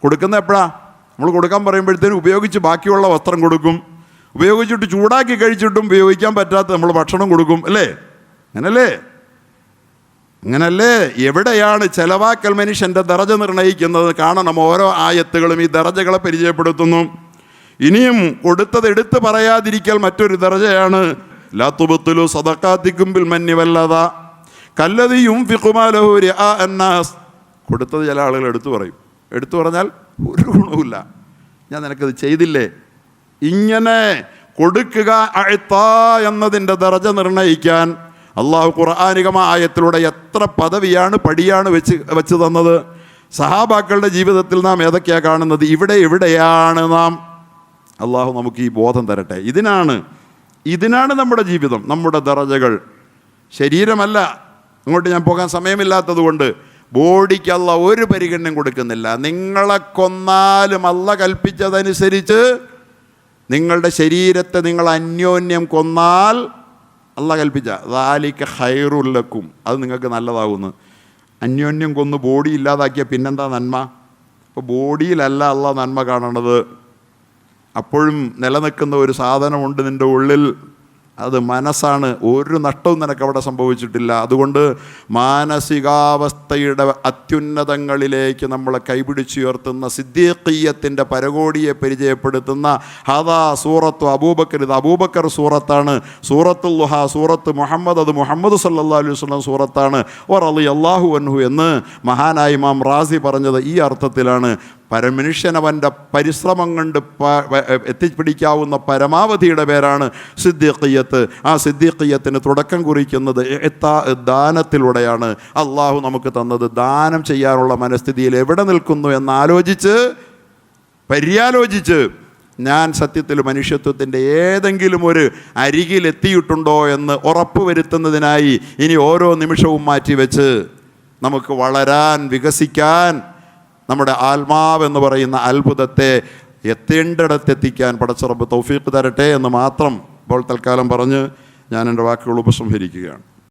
കൊടുക്കുന്ന എപ്പോഴാ? നമ്മൾ കൊടുക്കാൻ പറയുമ്പോഴത്തേനും ഉപയോഗിച്ച് ബാക്കിയുള്ള വസ്ത്രം കൊടുക്കും, ഉപയോഗിച്ചിട്ട് ചൂടാക്കി കഴിച്ചിട്ടും ഉപയോഗിക്കാൻ പറ്റാത്ത നമ്മൾ ഭക്ഷണം കൊടുക്കും. അല്ലേ? അങ്ങനല്ലേ? എവിടെയാണ് ചെലവാക്കൽ മനുഷ്യൻ്റെ ദറജ നിർണ്ണയിക്കുന്നത്? കാണണം. ഓരോ ആയത്തുകളും ഈ ദറജകളെ പരിചയപ്പെടുത്തുന്നു. ഇനിയും കൊടുത്തത് എടുത്ത് പറയാതിരിക്കൽ മറ്റൊരു ദറജയാണ്. ലാ തുബ്തിലു സദഖാതികും ബിൽ മന്നി വല്ലദാ കല്ലദി യുൻഫിഖു മാലഹു റിആ അന്നാസ്. കൊടുത്തത് ചില ആളുകൾ എടുത്തു പറയും. എടുത്തു പറഞ്ഞാൽ ഒരു ഗുണവുമില്ല. ഞാൻ നിനക്കത് ചെയ്തില്ലേ? ഇങ്ങനെ കൊടുക്കുക അഅ്താ എന്നതിൻ്റെ ദറജ നിർണ്ണയിക്കാൻ അള്ളാഹു ഖുർആനികമായ ആയത്തിലൂടെ എത്ര പദവിയാണ്, പടിയാണ് വെച്ച് തന്നത്. സഹാബാക്കളുടെ ജീവിതത്തിൽ നാം ഏതൊക്കെയാണ് കാണുന്നത്? എവിടെയാണ് നാം? അള്ളാഹു നമുക്ക് ഈ ബോധം തരട്ടെ. ഇതിനാണ് നമ്മുടെ ജീവിതം, നമ്മുടെ ദറജകൾ. ശരീരമല്ല. അങ്ങോട്ട് ഞാൻ പോകാൻ സമയമില്ലാത്തത് കൊണ്ട് ബോഡിക്ക് അല്ലാഹു ഒരു പരിഗണനയും കൊടുക്കുന്നില്ല. നിങ്ങളെ കൊന്നാലും അല്ലാഹു കൽപ്പിച്ചതനുസരിച്ച് നിങ്ങളുടെ ശരീരത്തെ നിങ്ങൾ അന്യോന്യം കൊന്നാൽ അള്ളാഹ് കൽപ്പിച്ച ദാലിക ഖൈറുൽ ലക്കും, അത് നിങ്ങൾക്ക് നല്ലതാകുന്നു. അന്യോന്യം കൊന്ന് ബോഡി ഇല്ലാതാക്കിയ പിന്നെന്താ നന്മ? അപ്പോൾ ബോഡിയിലല്ല അള്ളാഹ് നന്മ കാണേണ്ടത്. അപ്പോഴും നിലനിൽക്കുന്ന ഒരു സാധനമുണ്ട് നിൻ്റെ ഉള്ളിൽ, അത് മനസ്സാണ്. ഒരു നഷ്ടവും നിനക്ക് അവിടെ സംഭവിച്ചിട്ടില്ല. അതുകൊണ്ട് മാനസികാവസ്ഥയുടെ അത്യുന്നതങ്ങളിലേക്ക് നമ്മളെ കൈപിടിച്ചുയർത്തുന്ന സിദ്ദീഖിയ്യത്തിൻ്റെ പരകോടിയെ പരിചയപ്പെടുത്തുന്ന ഹദാ സൂറത്തു അബൂബക്കർ, ഇത് അബൂബക്കർ സൂറത്താണ്. സൂറത്തുൽ ളുഹ, സൂറത്ത് മുഹമ്മദ്, അത് മുഹമ്മദ് സല്ലല്ലാഹു അലൈഹി വസല്ലം സൂറത്താണ്. റളിയല്ലാഹു അൻഹു എന്ന് മഹാനായ ഇമാം റാസി പറഞ്ഞത് ഈ അർത്ഥത്തിലാണ്. പരമനുഷ്യനവൻ്റെ പരിശ്രമം കൊണ്ട് എത്തിപ്പിടിക്കാവുന്ന പരമാവധിയുടെ പേരാണ് സിദ്ദീഖിയ്യത്ത്. ആ സിദ്ദീഖിയ്യത്തിന് തുടക്കം കുറിക്കുന്നത് ദാനത്തിലൂടെയാണ്. അള്ളാഹു നമുക്ക് തന്നത് ദാനം ചെയ്യാനുള്ള മനസ്ഥിതിയിൽ എവിടെ നിൽക്കുന്നു എന്നാലോചിച്ച് പര്യാലോചിച്ച് ഞാൻ സത്യത്തിൽ മനുഷ്യത്വത്തിൻ്റെ ഏതെങ്കിലും ഒരു അരികിലെത്തിയിട്ടുണ്ടോ എന്ന് ഉറപ്പ് വരുത്തുന്നതിനായി ഇനി ഓരോ നിമിഷവും മാറ്റിവെച്ച് നമുക്ക് വളരാൻ, വികസിക്കാൻ, നമ്മുടെ ആത്മാവെന്ന് പറയുന്ന അത്ഭുതത്തെ എത്തേണ്ടിടത്തെത്തിക്കാൻ പടച്ച റബ്ബ് തൗഫീഖ് തരട്ടെ എന്ന് മാത്രം ഇപ്പോൾ തൽക്കാലം പറഞ്ഞ് ഞാൻ എൻ്റെ വാക്കുകൾ ഉപസംഹരിക്കുകയാണ്.